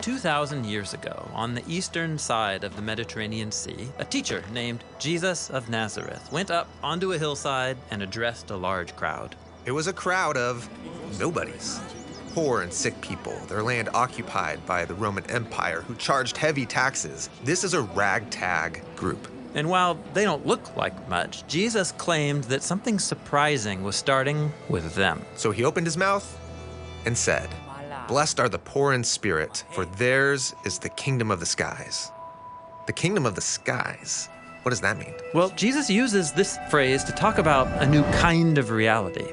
2,000 years ago, on the eastern side of the Mediterranean Sea, a teacher named Jesus of Nazareth went up onto a hillside and addressed a large crowd. It was a crowd of nobodies. Poor and sick people, their land occupied by the Roman Empire, who charged heavy taxes. This is a ragtag group. And while they don't look like much, Jesus claimed that something surprising was starting with them. So he opened his mouth and said, "Blessed are the poor in spirit, for theirs is the kingdom of the skies." The kingdom of the skies? What does that mean? Well, Jesus uses this phrase to talk about a new kind of reality.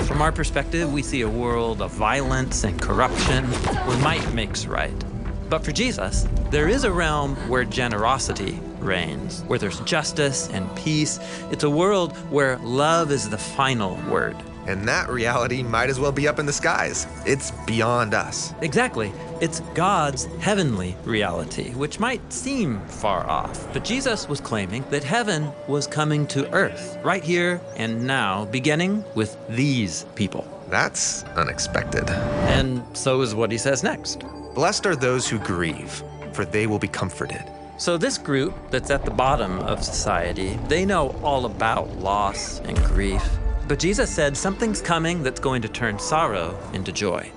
From our perspective, we see a world of violence and corruption where might makes right. But for Jesus, there is a realm where generosity reigns, where there's justice and peace. It's a world where love is the final word. And that reality might as well be up in the skies. It's beyond us. Exactly. It's God's heavenly reality, which might seem far off. But Jesus was claiming that heaven was coming to earth, right here and now, beginning with these people. That's unexpected. And so is what he says next. Blessed are those who grieve, for they will be comforted. So this group that's at the bottom of society, they know all about loss and grief. But Jesus said something's coming that's going to turn sorrow into joy.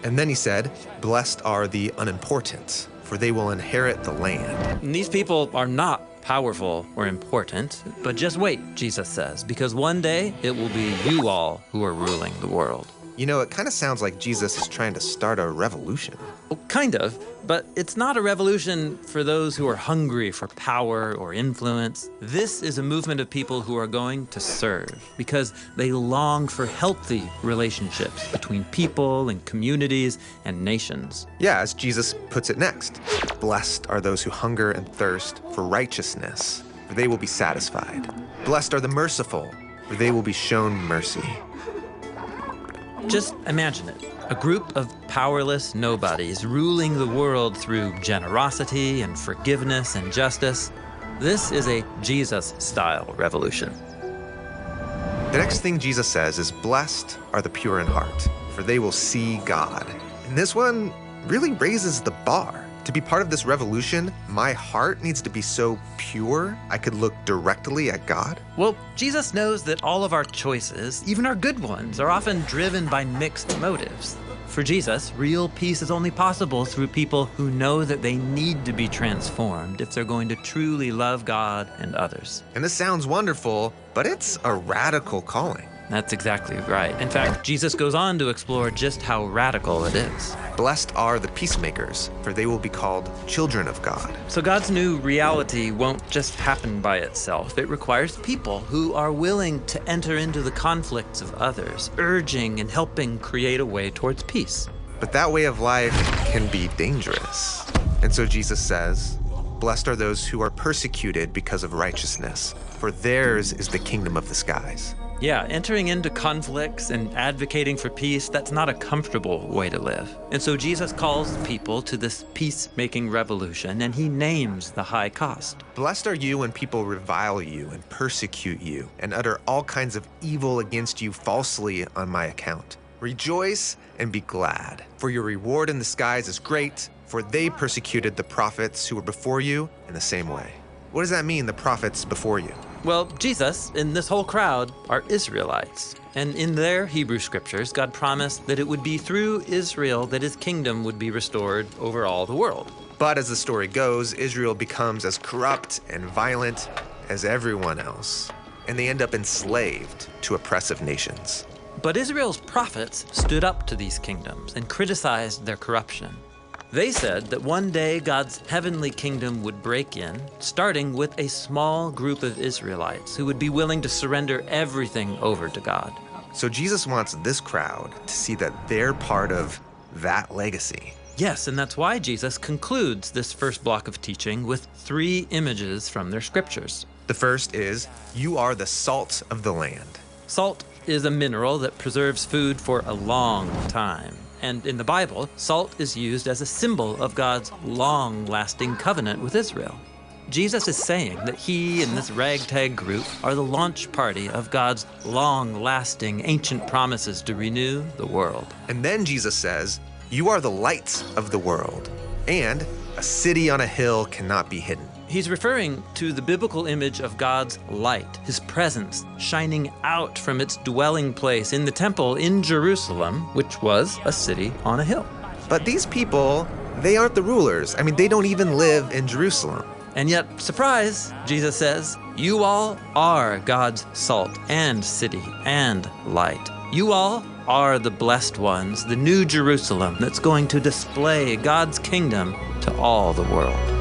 And then he said, blessed are the unimportant, for they will inherit the land. And these people are not powerful or important, but just wait, Jesus says, because one day it will be you all who are ruling the world. You know, it kind of sounds like Jesus is trying to start a revolution. Well, kind of, but it's not a revolution for those who are hungry for power or influence. This is a movement of people who are going to serve because they long for healthy relationships between people and communities and nations. Yeah, as Jesus puts it next. Blessed are those who hunger and thirst for righteousness, for they will be satisfied. Blessed are the merciful, for they will be shown mercy. Just imagine it. A group of powerless nobodies ruling the world through generosity and forgiveness and justice. This is a Jesus-style revolution. The next thing Jesus says is, blessed are the pure in heart, for they will see God. And this one really raises the bar. To be part of this revolution, my heart needs to be so pure I could look directly at God. Well, Jesus knows that all of our choices, even our good ones, are often driven by mixed motives. For Jesus, real peace is only possible through people who know that they need to be transformed if they're going to truly love God and others. And this sounds wonderful, but it's a radical calling. That's exactly right. In fact, Jesus goes on to explore just how radical it is. Blessed are the peacemakers, for they will be called children of God. So God's new reality won't just happen by itself. It requires people who are willing to enter into the conflicts of others, urging and helping create a way towards peace. But that way of life can be dangerous. And so Jesus says, blessed are those who are persecuted because of righteousness, for theirs is the kingdom of the skies. Yeah, entering into conflicts and advocating for peace, that's not a comfortable way to live. And so Jesus calls people to this peacemaking revolution, and he names the high cost. Blessed are you when people revile you and persecute you and utter all kinds of evil against you falsely on my account. Rejoice and be glad, for your reward in the skies is great, for they persecuted the prophets who were before you in the same way. What does that mean, the prophets before you? Well, Jesus and this whole crowd are Israelites. And in their Hebrew scriptures, God promised that it would be through Israel that his kingdom would be restored over all the world. But as the story goes, Israel becomes as corrupt and violent as everyone else, and they end up enslaved to oppressive nations. But Israel's prophets stood up to these kingdoms and criticized their corruption. They said that one day God's heavenly kingdom would break in, starting with a small group of Israelites who would be willing to surrender everything over to God. So Jesus wants this crowd to see that they're part of that legacy. Yes, and that's why Jesus concludes this first block of teaching with 3 images from their scriptures. The first is, you are the salt of the land. Salt is a mineral that preserves food for a long time. And in the Bible, salt is used as a symbol of God's long-lasting covenant with Israel. Jesus is saying that he and this ragtag group are the launch party of God's long-lasting ancient promises to renew the world. And then Jesus says, You are the light of the world, and a city on a hill cannot be hidden. He's referring to the biblical image of God's light, his presence shining out from its dwelling place in the temple in Jerusalem, which was a city on a hill. But these people, they aren't the rulers. I mean, they don't even live in Jerusalem. And yet, surprise, Jesus says, you all are God's salt and city and light. You all are the blessed ones, the new Jerusalem that's going to display God's kingdom to all the world.